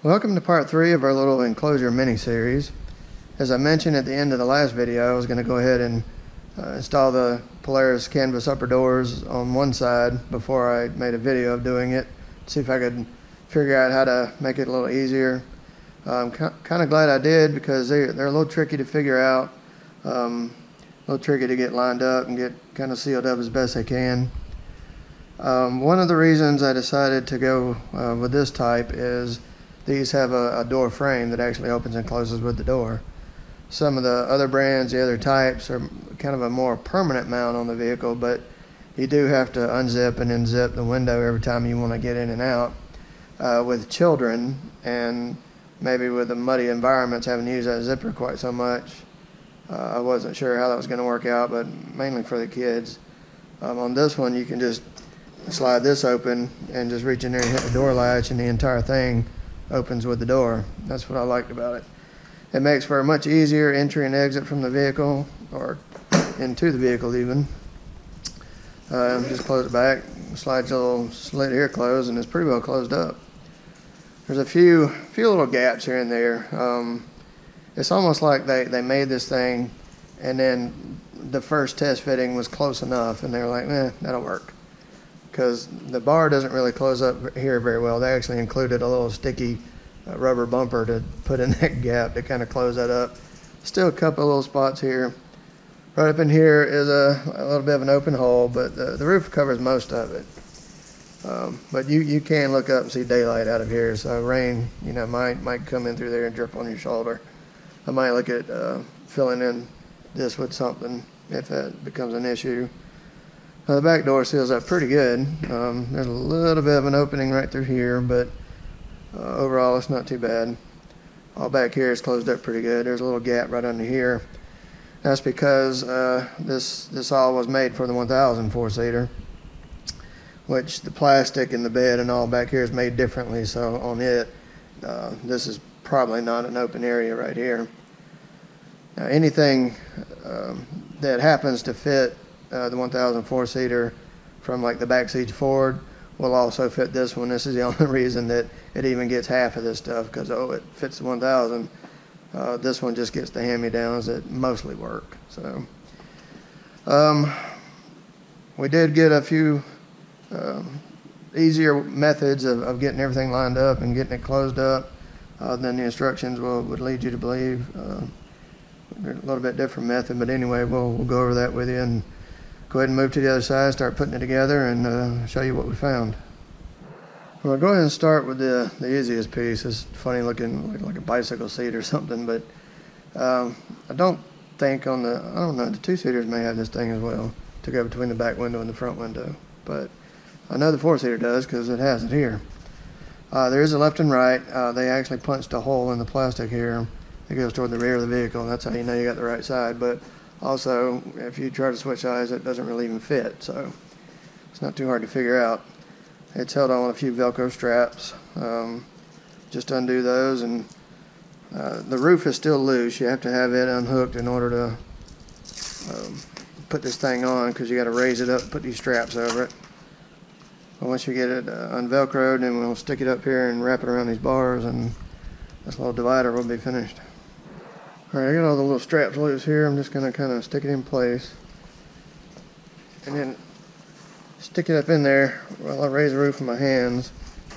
Welcome to part 3 of our little enclosure mini-series. As I mentioned at the end of the last video, I was going to go ahead and install the Polaris canvas upper doors on one side before I made a video of doing it, see if I could figure out how to make it a little easier. I'm kind of glad I did because they're a little tricky to figure out, a little tricky to get lined up and get kind of sealed up as best they can. One of the reasons I decided to go with this type is these have a door frame that actually opens and closes with the door. Some of the other brands, the other types, are kind of a more permanent mount on the vehicle, but you do have to unzip and unzip the window every time you want to get in and out. With children and maybe with the muddy environments, having used that zipper quite so much, I wasn't sure how that was going to work out, but mainly for the kids. On this one, you can just slide this open and just reach in there and hit the door latch, and the entire thing opens with the door. That's what I liked about it. It makes for a much easier entry and exit from the vehicle, or into the vehicle even. Just close it back, slides a little slit here closed, and it's pretty well closed up. There's a few little gaps here and there. It's almost like they made this thing and then the first test fitting was close enough and they were like, that'll work. Because the bar doesn't really close up here very well. They actually included a little sticky rubber bumper to put in that gap to kind of close that up. Still a couple of little spots here. Right up in here is a little bit of an open hole, but the roof covers most of it. But you can look up and see daylight out of here, so rain might come in through there and drip on your shoulder. I might look at filling in this with something if that becomes an issue. The back door seals up pretty good. There's a little bit of an opening right through here, but overall it's not too bad. All back here is closed up pretty good. There's a little gap right under here. That's because this all was made for the 1000 four-seater, which the plastic and the bed and all back here is made differently. So on it, this is probably not an open area right here. Now, anything that happens to fit the 1000 four-seater from like the back seats forward will also fit this one. This is the only reason that it even gets half of this stuff, because it fits the 1000. This one just gets the hand-me-downs that mostly work. So we did get a few easier methods of getting everything lined up and getting it closed up than the instructions would lead you to believe. They're a little bit different method, but anyway, we'll go over that with you and go ahead and move to the other side, start putting it together, and show you what we found. Well, I'll go ahead and start with the easiest piece. It's funny looking, like a bicycle seat or something, but I don't know, the two-seaters may have this thing as well to go between the back window and the front window, but I know the four-seater does because it has it here. There is a left and right. They actually punched a hole in the plastic here that goes toward the rear of the vehicle. That's how you know you got the right side, but also, if you try to switch sides, it doesn't really even fit, so it's not too hard to figure out. It's held on with a few Velcro straps. Just undo those, and the roof is still loose. You have to have it unhooked in order to put this thing on, because you got to raise it up and put these straps over it. But once you get it unvelcroed, then we'll stick it up here and wrap it around these bars, and this little divider will be finished. Alright, I got all the little straps loose here. I'm just going to kind of stick it in place and then stick it up in there while I raise the roof with my hands,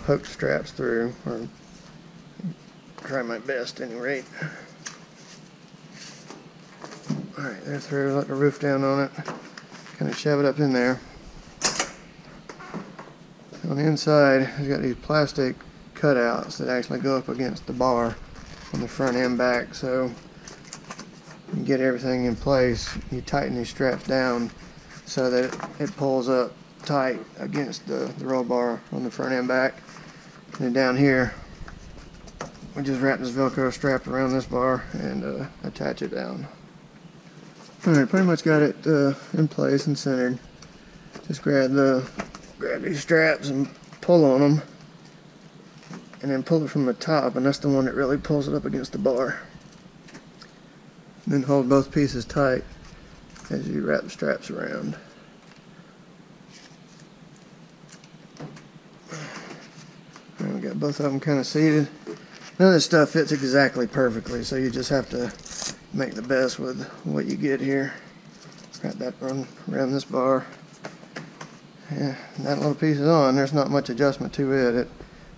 poke the straps through, or try my best at any rate. Alright, they're through. Let the roof down on it. Kind of shove it up in there. On the inside, it's got these plastic cutouts that actually go up against the bar on the front and back, so you get everything in place. You tighten these straps down so that it pulls up tight against the roll bar on the front and back. And then down here, we just wrap this Velcro strap around this bar and attach it down. Alright, pretty much got it in place and centered. Just grab these straps and pull on them, and then pull it from the top, and that's the one that really pulls it up against the bar. And then hold both pieces tight as you wrap the straps around. And we got both of them kind of seated. None of this stuff fits exactly perfectly, so you just have to make the best with what you get here. Got that around this bar. Yeah, that little piece is on. There's not much adjustment to it. It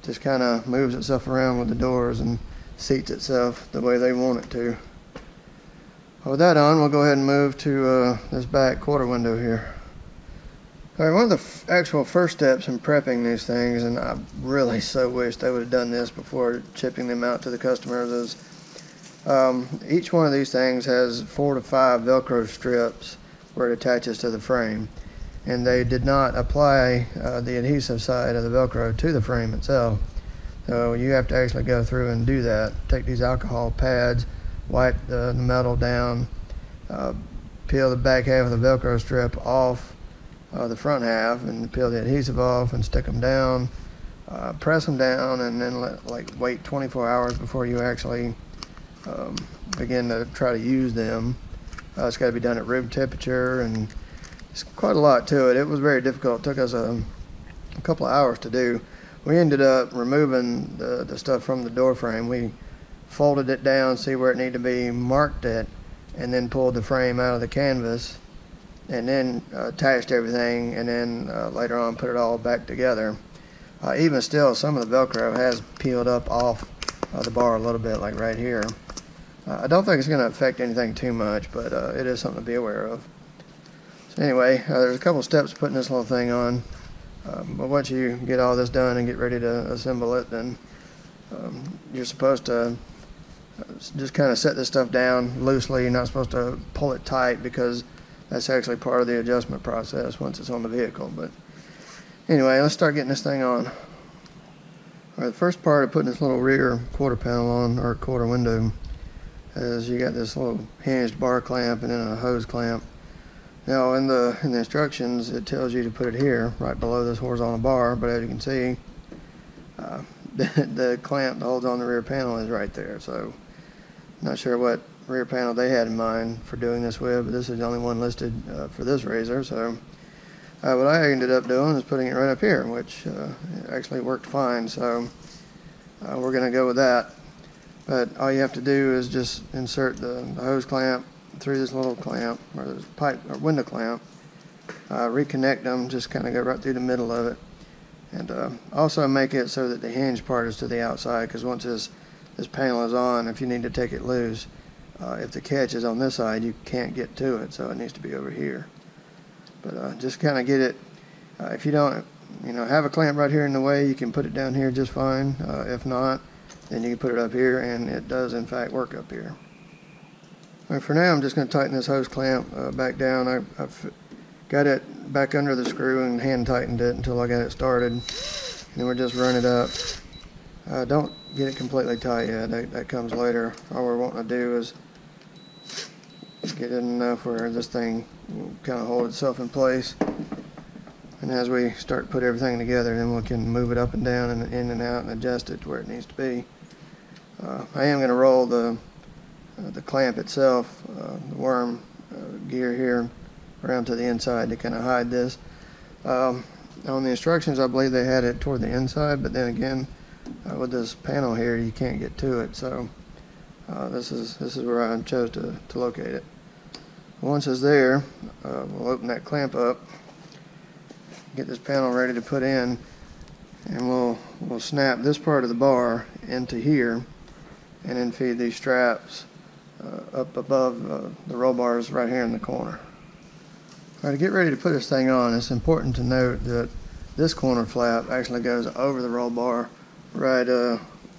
just kind of moves itself around with the doors and seats itself the way they want it to. With that on, we'll go ahead and move to this back quarter window here. All right, one of the actual first steps in prepping these things, and I really so wish they would have done this before shipping them out to the customers, is each one of these things has 4 to 5 Velcro strips where it attaches to the frame. And they did not apply the adhesive side of the Velcro to the frame itself. So you have to actually go through and do that. Take these alcohol pads, wipe the metal down, peel the back half of the Velcro strip off the front half, and peel the adhesive off and stick them down, press them down, and then wait 24 hours before you actually begin to try to use them. It's got to be done at room temperature, and it's quite a lot to it. It was very difficult. It took us a couple of hours to do. We ended up removing the stuff from the door frame. We folded it down, see where it needed to be, marked it, and then pulled the frame out of the canvas, and then attached everything, and then later on put it all back together. Even still, some of the Velcro has peeled up off the bar a little bit, like right here. I don't think it's going to affect anything too much, but it is something to be aware of. So anyway, there's a couple steps to putting this little thing on, but once you get all this done and get ready to assemble it, then you're supposed to just kind of set this stuff down loosely. You're not supposed to pull it tight, because that's actually part of the adjustment process once it's on the vehicle. But anyway, let's start getting this thing on. All right, the first part of putting this little rear quarter panel on, or quarter window, is you got this little hinged bar clamp and then a hose clamp. Now in the instructions, it tells you to put it here, right below this horizontal bar, but as you can see, the clamp that holds on the rear panel is right there. So not sure what rear panel they had in mind for doing this with, but this is the only one listed for this RZR. So what I ended up doing is putting it right up here, which actually worked fine. So we're going to go with that. But all you have to do is just insert the hose clamp through this little clamp, or this pipe or window clamp, reconnect them, just kind of go right through the middle of it, and also make it so that the hinge part is to the outside, because once this panel is on, if you need to take it loose, if the catch is on this side, you can't get to it, so it needs to be over here. But just kind of get it, if you don't have a clamp right here in the way, you can put it down here just fine. If not, then you can put it up here, and it does in fact work up here. All right, for now I'm just going to tighten this hose clamp back down. I've got it back under the screw and hand tightened it until I got it started, and then we're just running it up. Don't get it completely tight yet, that comes later. All we're wanting to do is get it enough where this thing will kind of hold itself in place, and as we start to put everything together, then we can move it up and down and in and out and adjust it to where it needs to be. I am going to roll the clamp itself, the worm gear here, around to the inside to kind of hide this. On the instructions, I believe they had it toward the inside, but then again, with this panel here, you can't get to it. So this is where I chose to locate it. Once it's there, we'll open that clamp up, get this panel ready to put in, and we'll snap this part of the bar into here, and then feed these straps up above the roll bars right here in the corner. All right, to get ready to put this thing on, it's important to note that this corner flap actually goes over the roll bar right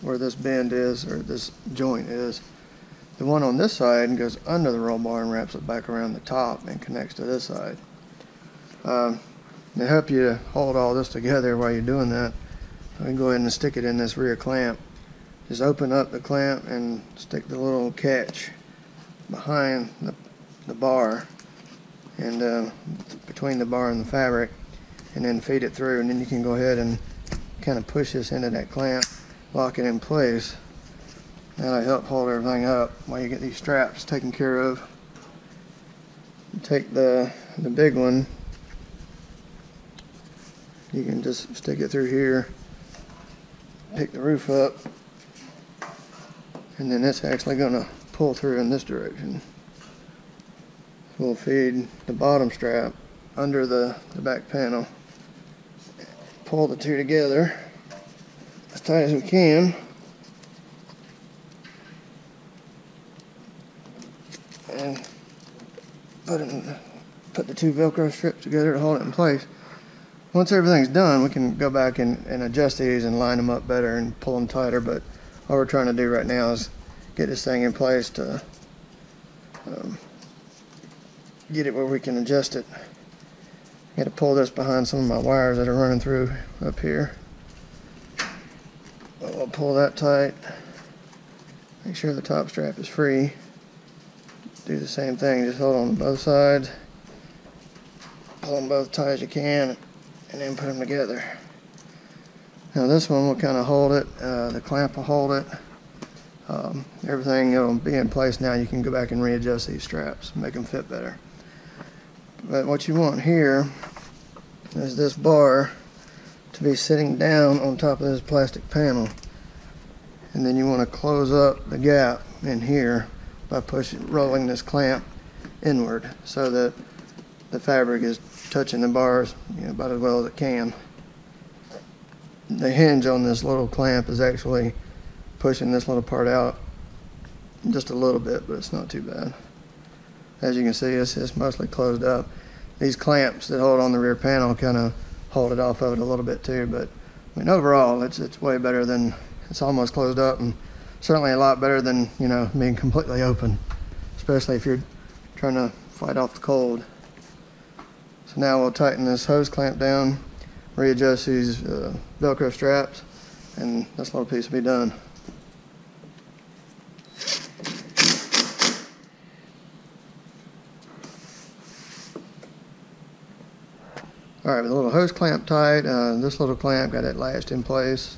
where this bend is, or this joint is. The one on this side goes under the roll bar and wraps it back around the top and connects to this side. To help you to hold all this together while you're doing that, we can go ahead and stick it in this rear clamp. Just open up the clamp and stick the little catch behind the bar and between the bar and the fabric, and then feed it through, and then you can go ahead and kind of push this into that clamp, lock it in place. That'll help hold everything up while you get these straps taken care of. You take the big one, you can just stick it through here, pick the roof up, and then it's actually going to pull through in this direction. We'll feed the bottom strap under the back panel. Pull the two together as tight as we can. And put the two Velcro strips together to hold it in place. Once everything's done, we can go back and adjust these and line them up better and pull them tighter, but all we're trying to do right now is get this thing in place to get it where we can adjust it. I got to pull this behind some of my wires that are running through up here. We'll pull that tight. Make sure the top strap is free. Do the same thing, just hold on to both sides. Pull them both tight as you can, and then put them together. Now this one will kind of hold it. The clamp will hold it. Everything will be in place now. You can go back and readjust these straps, make them fit better. But what you want here is this bar to be sitting down on top of this plastic panel, and then you want to close up the gap in here by rolling this clamp inward so that the fabric is touching the bars, about as well as it can. The hinge on this little clamp is actually pushing this little part out just a little bit, but it's not too bad. As you can see, it's mostly closed up. These clamps that hold on the rear panel kind of hold it off of it a little bit too, but I mean overall it's way better than, it's almost closed up, and certainly a lot better than being completely open, especially if you're trying to fight off the cold. So now we'll tighten this hose clamp down, readjust these Velcro straps, and this little piece will be done. Alright, with a little hose clamp tight, this little clamp got it latched in place.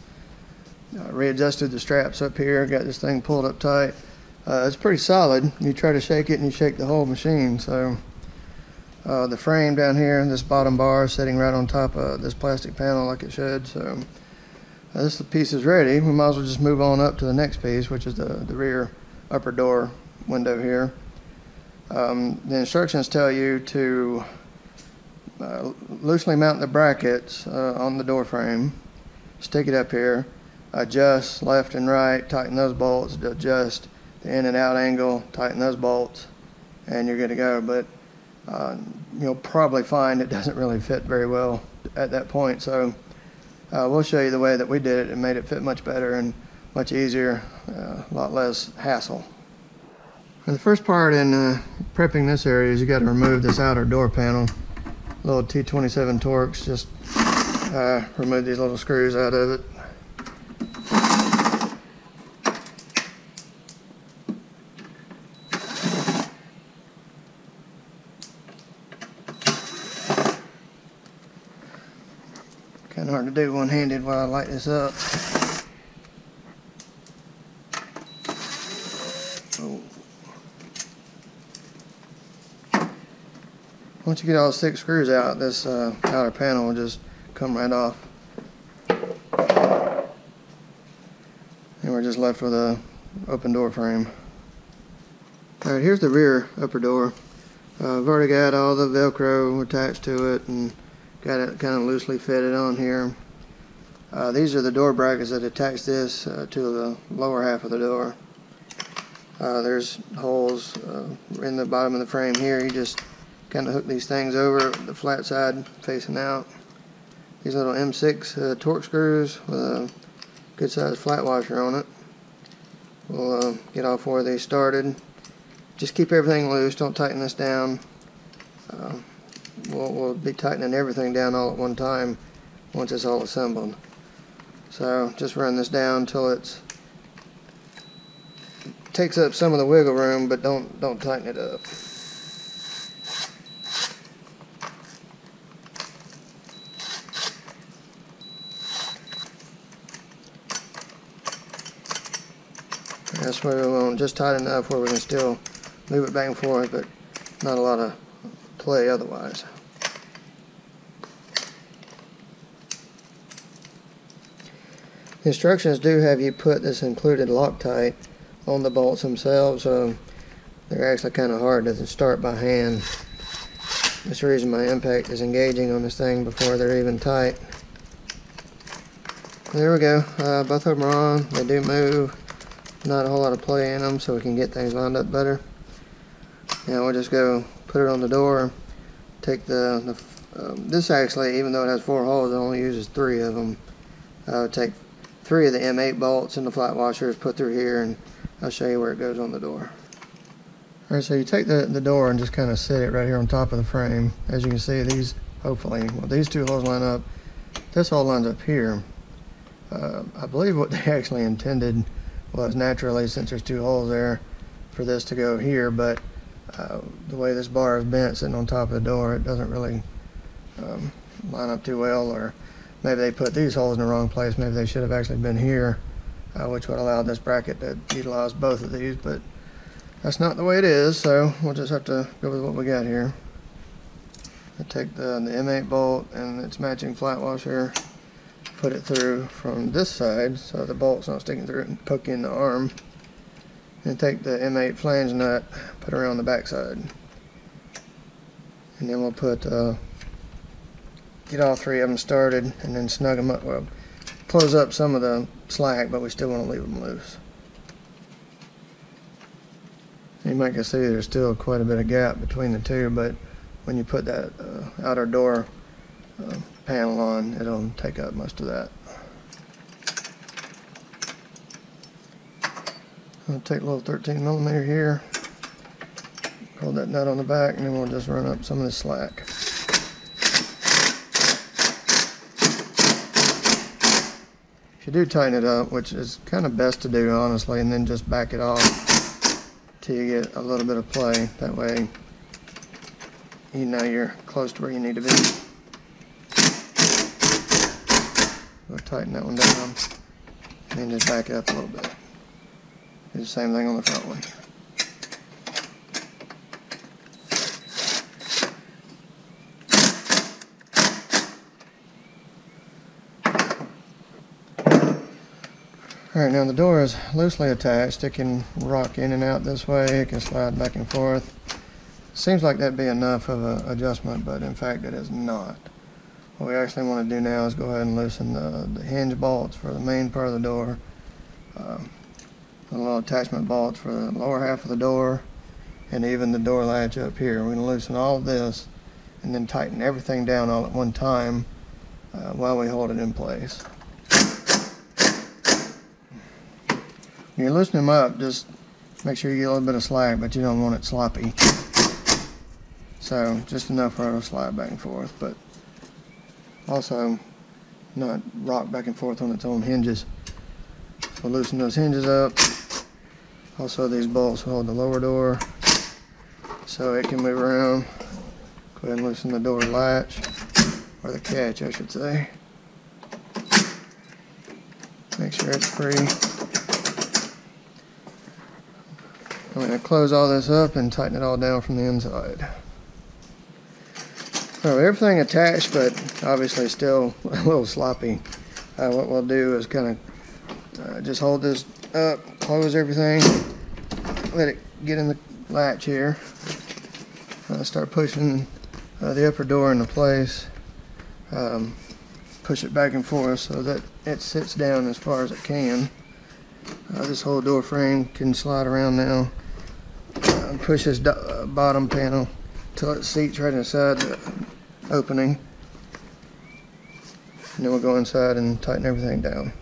Readjusted the straps up here, got this thing pulled up tight. It's pretty solid. You try to shake it and you shake the whole machine. So the frame down here, this bottom bar is sitting right on top of this plastic panel like it should. So this piece is ready. We might as well just move on up to the next piece, which is the rear upper door window here. The instructions tell you to loosely mount the brackets on the door frame, stick it up here, adjust left and right, tighten those bolts, adjust the in and out angle, tighten those bolts, and you're good to go. But you'll probably find it doesn't really fit very well at that point, so we'll show you the way that we did it and made it fit much better and much easier, a lot less hassle. And the first part in prepping this area is you got to remove this outer door panel. Little T27 Torx, just remove these little screws out of it. Kind of hard to do one-handed while I light this up. Oh. Once you get all 6 screws out, this outer panel will just come right off. And we're just left with a open door frame. Alright, here's the rear upper door. I've already got all the Velcro attached to it and got it kind of loosely fitted on here. These are the door brackets that attach this to the lower half of the door. There's holes in the bottom of the frame here. You just kind of hook these things over the flat side facing out. These little M6 Torx screws with a good sized flat washer on it. We'll get all 4 of these started. Just keep everything loose, don't tighten this down. We'll be tightening everything down all at one time once it's all assembled. So just run this down until it takes up some of the wiggle room, but don't tighten it up. This way we want just tight enough where we can still move it back and forth, but not a lot of play otherwise. The instructions do have you put this included Loctite on the bolts themselves. They're actually kind of hard to start by hand. That's the reason my impact is engaging on this thing before they're even tight. There we go. Both of them are on. They do move. Not a whole lot of play in them, so we can get things lined up better. Now we'll just go put it on the door. Take this actually, even though it has 4 holes, it only uses 3 of them. Take 3 of the M8 bolts and the flat washers, put through here, and I'll show you where it goes on the door. Alright, so you take the door and just kind of sit it right here on top of the frame. As you can see, these, hopefully, well, these 2 holes line up. This hole lines up here. I believe what they actually intended was, naturally, since there's 2 holes there, for this to go here, but the way this bar is bent sitting on top of the door, it doesn't really line up too well. Or maybe they put these holes in the wrong place. Maybe they should have actually been here, which would allow this bracket to utilize both of these, but that's not the way it is, so we'll just have to go with what we got here. I take the M8 bolt and its matching flat washer, put it through from this side so the bolt's not sticking through it, and poke in the arm. And take the M8 flange nut, put it around the back side. And then we'll get all 3 of them started and then snug them up. Well, close up some of the slack, but we still want to leave them loose. You might can see there's still quite a bit of gap between the 2, but when you put that outer door panel on, it'll take up most of that. I'll take a little 13mm here, hold that nut on the back, and then we'll just run up some of the slack. If you do tighten it up, which is kind of best to do, honestly, and then just back it off till you get a little bit of play. That way, you know you're close to where you need to be. We'll tighten that one down, and then just back it up a little bit. Do the same thing on the front one. Alright, now the door is loosely attached. It can rock in and out this way. It can slide back and forth. Seems like that'd be enough of an adjustment, but in fact it is not. What we actually want to do now is go ahead and loosen the hinge bolts for the main part of the door. The little attachment bolts for the lower half of the door, and even the door latch up here. We're going to loosen all of this and then tighten everything down all at one time while we hold it in place. When you're loosening them up, just make sure you get a little bit of slack, but you don't want it sloppy. So just enough for it to slide back and forth, but also not rock back and forth on its own hinges. So loosen those hinges up. Also, these bolts hold the lower door so it can move around. Go ahead and loosen the door latch, or the catch I should say. Make sure it's free. I'm going to close all this up and tighten it all down from the inside. So everything attached, but obviously still a little sloppy. What we'll do is kind of just hold this up, close everything, let it get in the latch here. Start pushing the upper door into place. Push it back and forth so that it sits down as far as it can. This whole door frame can slide around now. Push this bottom panel till it seats right inside the opening. And then we'll go inside and tighten everything down.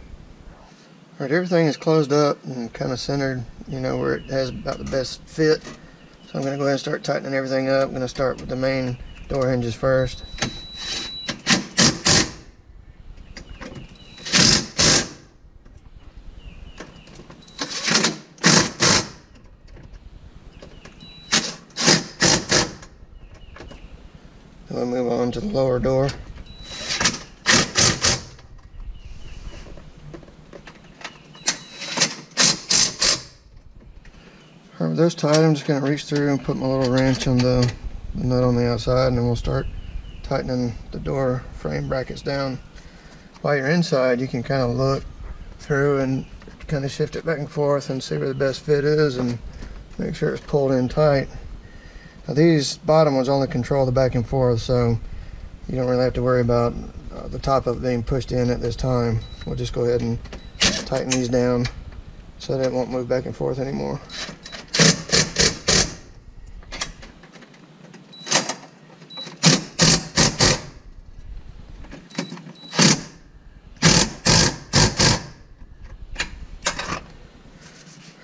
Alright, everything is closed up and kind of centered, you know, where it has about the best fit. So I'm going to go ahead and start tightening everything up. I'm going to start with the main door hinges first. Then we'll move on to the lower door. Alright, with those tight, I'm just going to reach through and put my little wrench on the nut on the outside, and then we'll start tightening the door frame brackets down. While you're inside, you can kind of look through and kind of shift it back and forth and see where the best fit is and make sure it's pulled in tight. Now these bottom ones only control the back and forth, so you don't really have to worry about the top of it being pushed in at this time. We'll just go ahead and tighten these down so that it won't move back and forth anymore.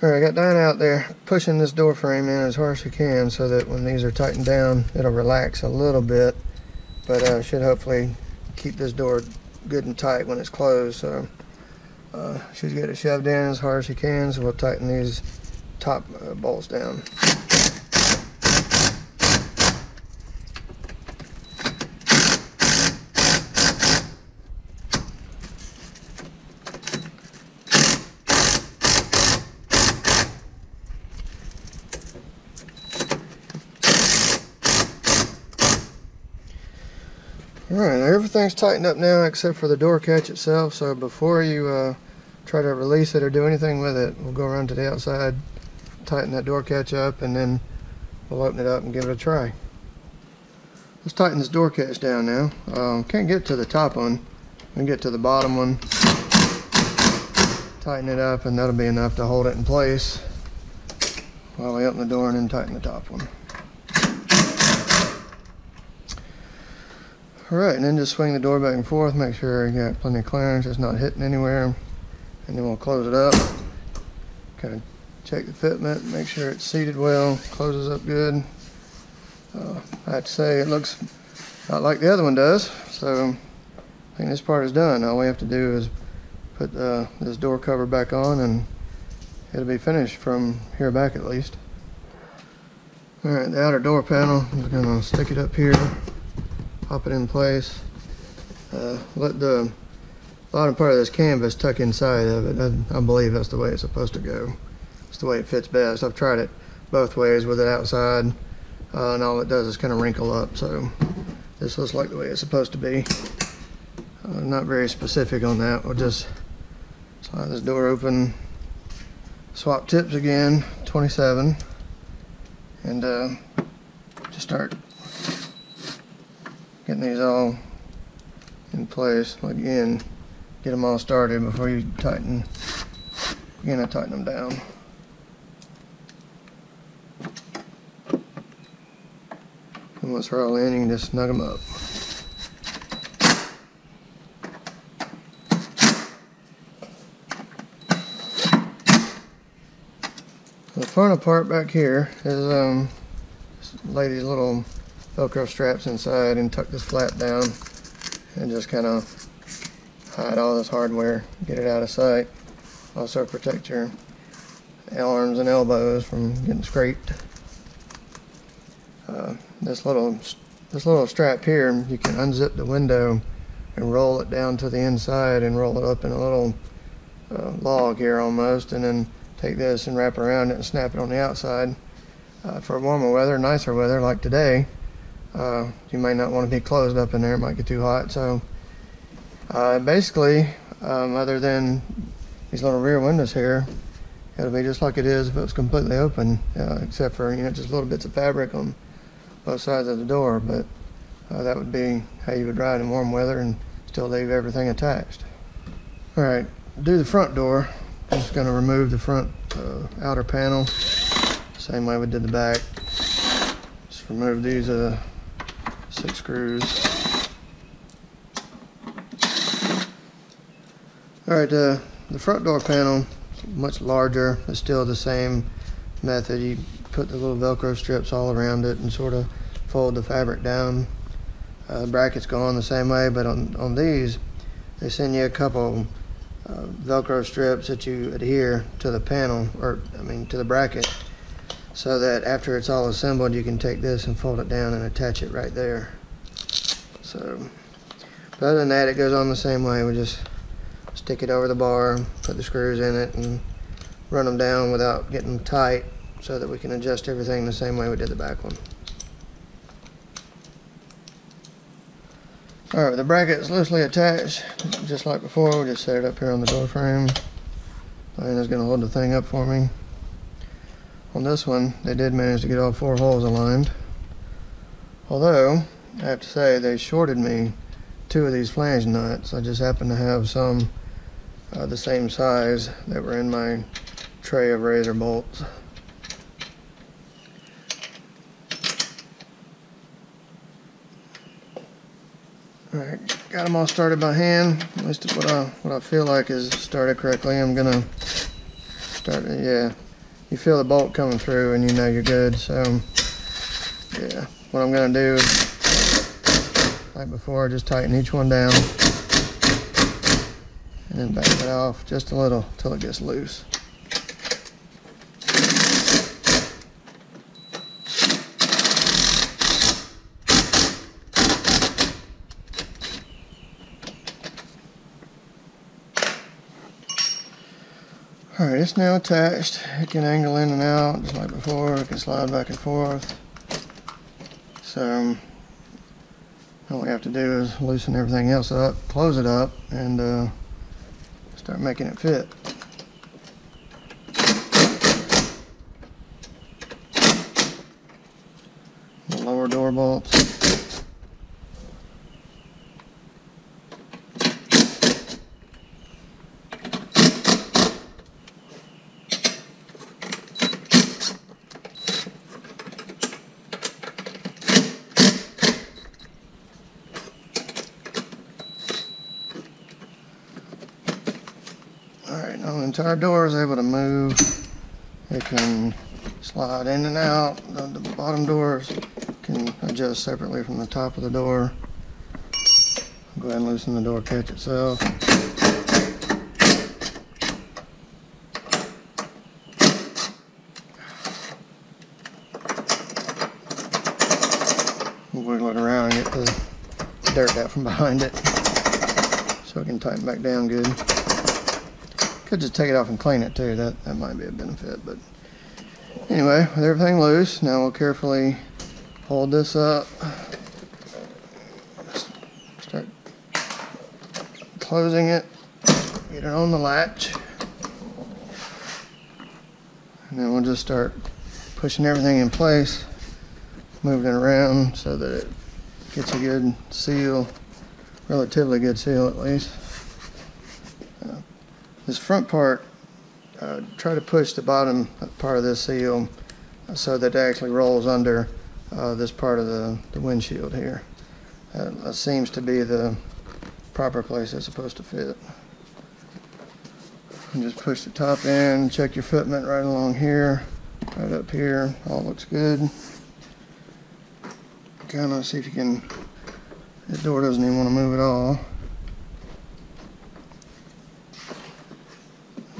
Alright, I got Diana out there pushing this door frame in as hard as she can so that when these are tightened down, it'll relax a little bit, but should hopefully keep this door good and tight when it's closed. So she's got it shoved in as hard as she can, so we'll tighten these top bolts down. Alright, everything's tightened up now except for the door catch itself, so before you try to release it or do anything with it, we'll go around to the outside, tighten that door catch up, and then we'll open it up and give it a try. Let's tighten this door catch down now. Can't get to the top one, we can get to the bottom one, tighten it up, and that'll be enough to hold it in place while we open the door and then tighten the top one. Alright, and then just swing the door back and forth, make sure you got plenty of clearance, it's not hitting anywhere, and then we'll close it up. Kind of check the fitment, make sure it's seated well, closes up good. I have to say it looks not like the other one does, so I think this part is done. All we have to do is put this door cover back on and it'll be finished from here back at least. Alright, the outer door panel, I'm just going to stick it up here. Pop it in place. Let the bottom part of this canvas tuck inside of it. I believe that's the way it's supposed to go. It's the way it fits best. I've tried it both ways with it outside, and all it does is kind of wrinkle up. So this looks like the way it's supposed to be. Not very specific on that. We'll just slide this door open, swap tips again, 27, and just start getting these all in place. Again, get them all started before you tighten. Again, I tighten them down. And once they're all in, you can just snug them up. The final part back here is lay these little Velcro straps inside and tuck this flap down and just kind of hide all this hardware, get it out of sight. Also protect your arms and elbows from getting scraped. This little strap here, you can unzip the window and roll it down to the inside and roll it up in a little log here almost, and then take this and wrap around it and snap it on the outside. For warmer weather, nicer weather like today, you may not want to be closed up in there, it might get too hot. So basically, other than these little rear windows here, it'll be just like it is if it was completely open, except for just little bits of fabric on both sides of the door. But that would be how you would ride in warm weather and still leave everything attached. Alright, do the front door. I'm just going to remove the front outer panel, same way we did the back. Just remove these 6 screws. Alright, the front door panel is much larger. It's still the same method. You put the little Velcro strips all around it and sort of fold the fabric down. Brackets go on the same way, but on these, they send you a couple Velcro strips that you adhere to the panel, or to the bracket, so that after it's all assembled, you can take this and fold it down and attach it right there. So, but other than that, it goes on the same way. We just stick it over the bar, put the screws in it, and run them down without getting tight, so that we can adjust everything the same way we did the back one. Alright, the bracket is loosely attached, just like before. We'll just set it up here on the door frame. and it's going to hold the thing up for me. On this one, they did manage to get all 4 holes aligned. Although, I have to say, they shorted me 2 of these flange nuts. I just happen to have some the same size that were in my tray of razor bolts. Alright, got them all started by hand. At least what I feel like is started correctly. I'm gonna start, yeah. You feel the bolt coming through and you know you're good. So, yeah. What I'm gonna do is, like before, just tighten each one down and then back it off just a little till it gets loose. Alright, it's now attached. It can angle in and out just like before. It can slide back and forth. So all we have to do is loosen everything else up, close it up, and start making it fit. The lower door bolts. Alright, now the entire door is able to move. It can slide in and out. The bottom doors can adjust separately from the top of the door. I'll go ahead and loosen the door catch itself. We'll wiggle it around and get the dirt out from behind it so it can tighten back down good. Could just take it off and clean it too. That might be a benefit. But anyway, with everything loose, now we'll carefully hold this up. Start closing it. Get it on the latch. And then we'll just start pushing everything in place, moving it around so that it gets a good seal, relatively good seal at least. This front part, try to push the bottom part of this seal so that it actually rolls under this part of the windshield here. That seems to be the proper place it's supposed to fit. And just push the top in, check your footment right along here, right up here, all looks good. Kind of see if you can, the door doesn't even want to move at all.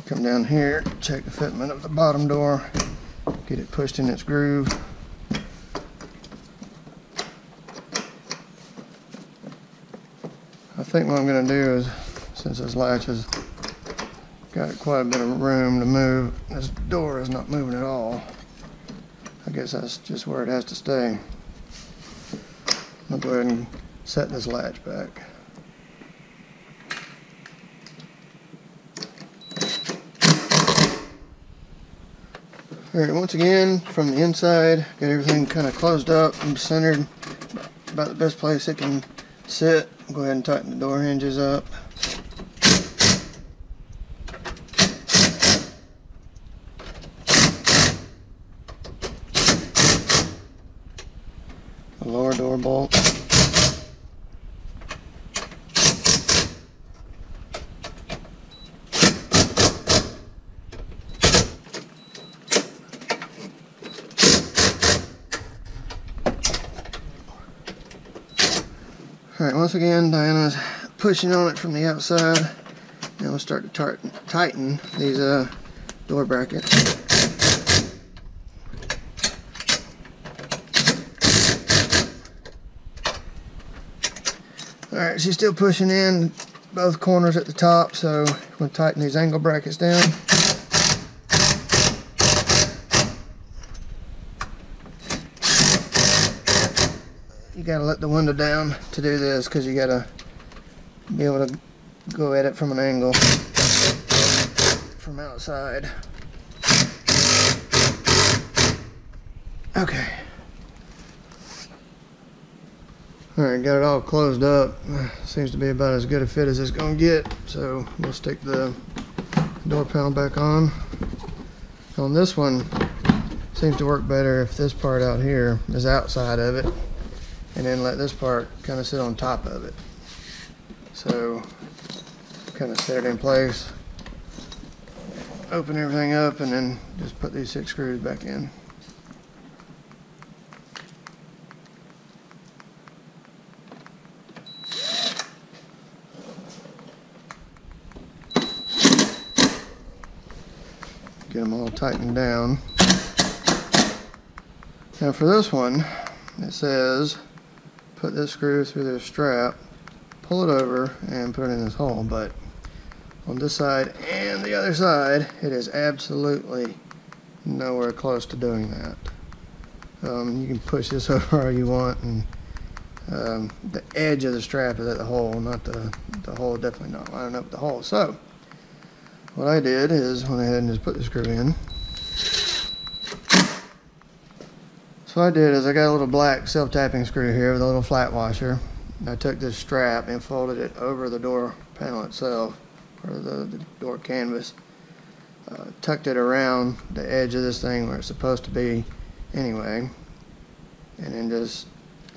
Come down here, check the fitment of the bottom door, get it pushed in its groove. I think what I'm going to do is, since this latch has got quite a bit of room to move, this door is not moving at all. I guess that's just where it has to stay. I'll go ahead and set this latch back. Alright, once again, from the inside, got everything kind of closed up and centered about the best place it can sit. Go ahead and tighten the door hinges up. The lower door bolt. Alright, once again, Diana's pushing on it from the outside. Now we'll start to tighten these door brackets. Alright, she's still pushing in both corners at the top, so we'll tighten these angle brackets down. You gotta let the window down to do this because you gotta be able to go at it from an angle from outside. Okay. Alright, got it all closed up. Seems to be about as good a fit as it's going to get. So we'll stick the door panel back on. On this one, seems to work better if this part out here is outside of it, and then let this part kind of sit on top of it. So kind of set it in place, open everything up, and then just put these 6 screws back in. Get them all tightened down. Now for this one, it says put this screw through this strap, pull it over, and put it in this hole. But on this side and the other side, it is absolutely nowhere close to doing that. You can push this over all you want, and the edge of the strap is at the hole, not the hole. Definitely not lining up with the hole. So what I did is went ahead and just put the screw in. So what I did is I got a little black self-tapping screw here with a little flat washer. I took this strap and folded it over the door panel itself, or the door canvas, tucked it around the edge of this thing where it's supposed to be anyway, and then just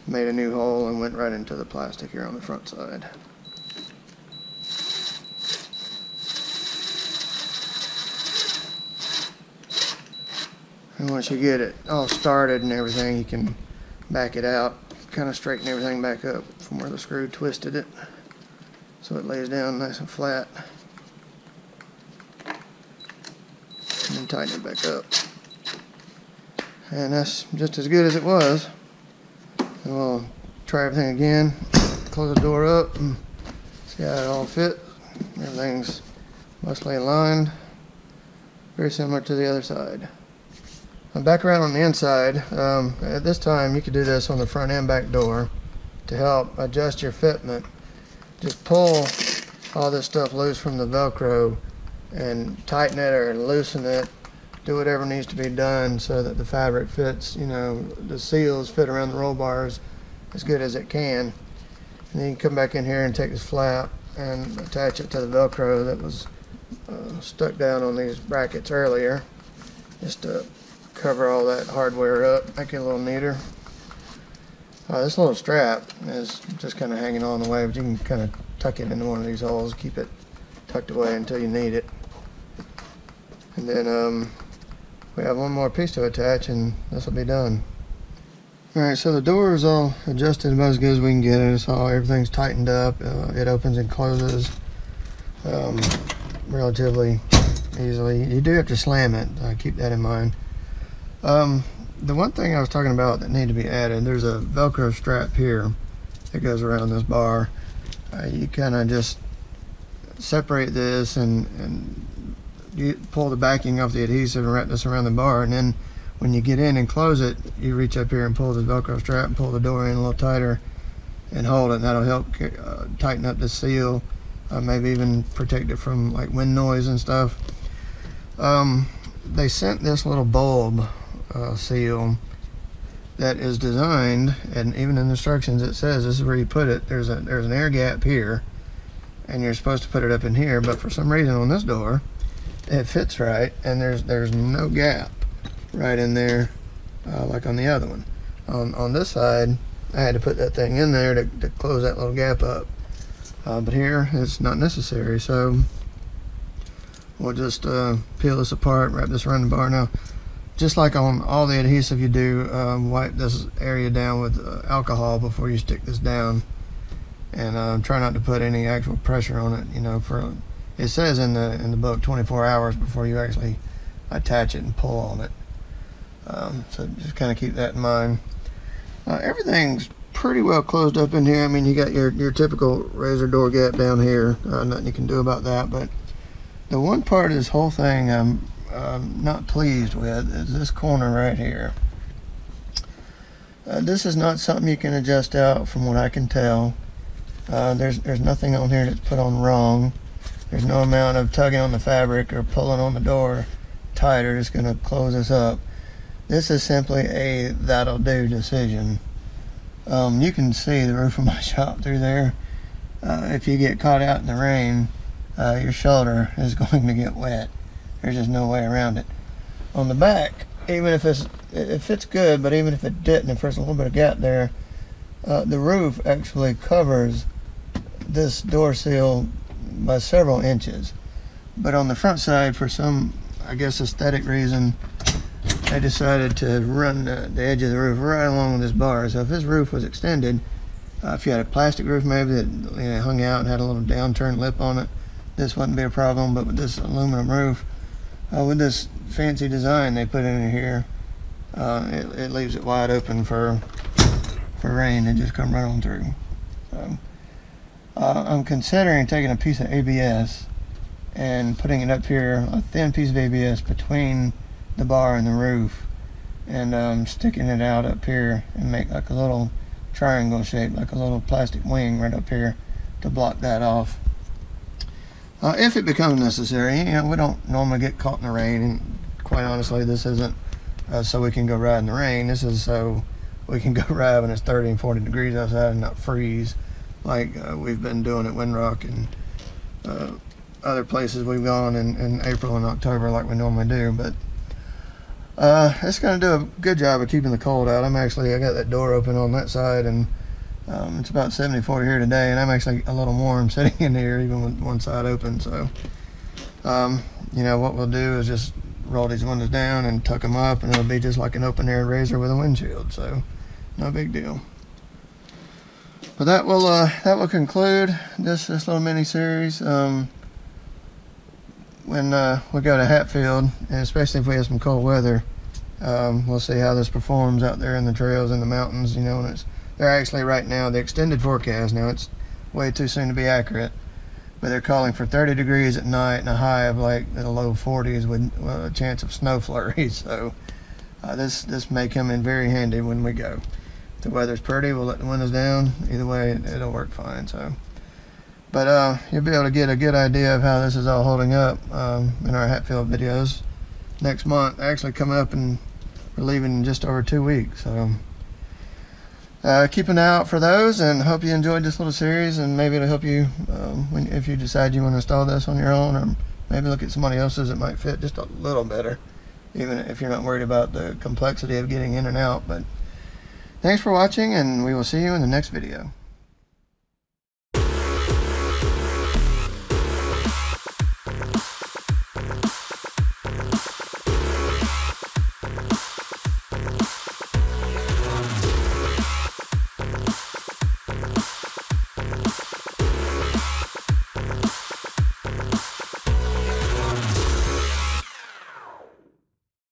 made a new hole and went right into the plastic here on the front side. And once you get it all started and everything, you can back it out, kind of straighten everything back up from where the screw twisted it, so it lays down nice and flat, and then tighten it back up. And that's just as good as it was. And we'll try everything again, close the door up, and see how it all fits. Everything's mostly aligned, very similar to the other side. Back around on the inside, at this time you could do this on the front and back door to help adjust your fitment. Just pull all this stuff loose from the Velcro and tighten it or loosen it. Do whatever needs to be done so that the fabric fits, you know, the seals fit around the roll bars as good as it can. And then you can come back in here and take this flap and attach it to the Velcro that was stuck down on these brackets earlier, just to cover all that hardware up, make it a little neater. This little strap is just kind of hanging on the way, but you can kind of tuck it into one of these holes, keep it tucked away until you need it. And then we have one more piece to attach, and this will be done. Alright, so the door is all adjusted about as good as we can get it. It's all, everything's tightened up. It opens and closes relatively easily. You do have to slam it, keep that in mind. The one thing I was talking about that needed to be added, there's a Velcro strap here that goes around this bar. You kind of just separate this and you pull the backing off the adhesive and wrap this around the bar, and then when you get in and close it, you reach up here and pull the Velcro strap and pull the door in a little tighter and hold it, and that'll help tighten up the seal, maybe even protect it from like wind noise and stuff. They sent this little bulb seal that is designed, and even in the instructions it says this is where you put it. There's an air gap here, and you're supposed to put it up in here, but for some reason on this door it fits right, and there's no gap right in there like on the other one. On this side I had to put that thing in there to close that little gap up, but here it's not necessary, so we'll just peel this apart, wrap this around the bar. Now, just like on all the adhesive you do, wipe this area down with alcohol before you stick this down, and try not to put any actual pressure on it. You know, it says in the book 24 hours before you actually attach it and pull on it. So just kind of keep that in mind. Everything's pretty well closed up in here. I mean, you got your typical razor door gap down here. Nothing you can do about that. But the one part of this whole thing I'm not pleased with is this corner right here. This is not something you can adjust out from what I can tell. There's nothing on here that's put on wrong. There's no amount of tugging on the fabric or pulling on the door tighter that's going to close this up. This is simply a that'll do decision. You can see the roof of my shop through there. If you get caught out in the rain, your shoulder is going to get wet. There's just no way around it. On the back, even if it's good, but even if it didn't, if there's a little bit of gap there, the roof actually covers this door seal by several inches. But on the front side, for some, I guess, aesthetic reason, I decided to run the edge of the roof right along with this bar. So if this roof was extended, if you had a plastic roof maybe that hung out and had a little downturned lip on it, this wouldn't be a problem. But with this aluminum roof, with this fancy design they put in here, it leaves it wide open for rain to just come right on through. So I'm considering taking a piece of ABS and putting it up here, a thin piece of ABS between the bar and the roof, and sticking it out up here and make like a little triangle shape, like a little plastic wing right up here to block that off. If it becomes necessary, we don't normally get caught in the rain, and quite honestly, this isn't so we can go ride in the rain. This is so we can go ride when it's 30 and 40 degrees outside and not freeze like we've been doing at Windrock and other places we've gone in April and October like we normally do. But it's going to do a good job of keeping the cold out. I got that door open on that side, and it's about 74 here today, and I'm actually a little warm sitting in here even with one side open. So what we'll do is just roll these windows down and tuck them up, and it'll be just like an open air RZR with a windshield, so no big deal. But that will conclude this little mini series. When we go to Hatfield, and especially if we have some cold weather, we'll see how this performs out there in the trails and the mountains. And they're actually right now, the extended forecast, now it's way too soon to be accurate, but they're calling for 30 degrees at night and a high of like the low 40s with a chance of snow flurries. So this may come in very handy when we go. If the weather's pretty, we'll let the windows down. Either way, it'll work fine. But you'll be able to get a good idea of how this is all holding up in our Hatfield videos next month. Actually coming up, and we're leaving in just over 2 weeks. So keep an eye out for those, and hope you enjoyed this little series, and maybe it'll help you if you decide you want to install this on your own, or maybe look at somebody else's that might fit just a little better, even if you're not worried about the complexity of getting in and out. But thanks for watching, and we will see you in the next video.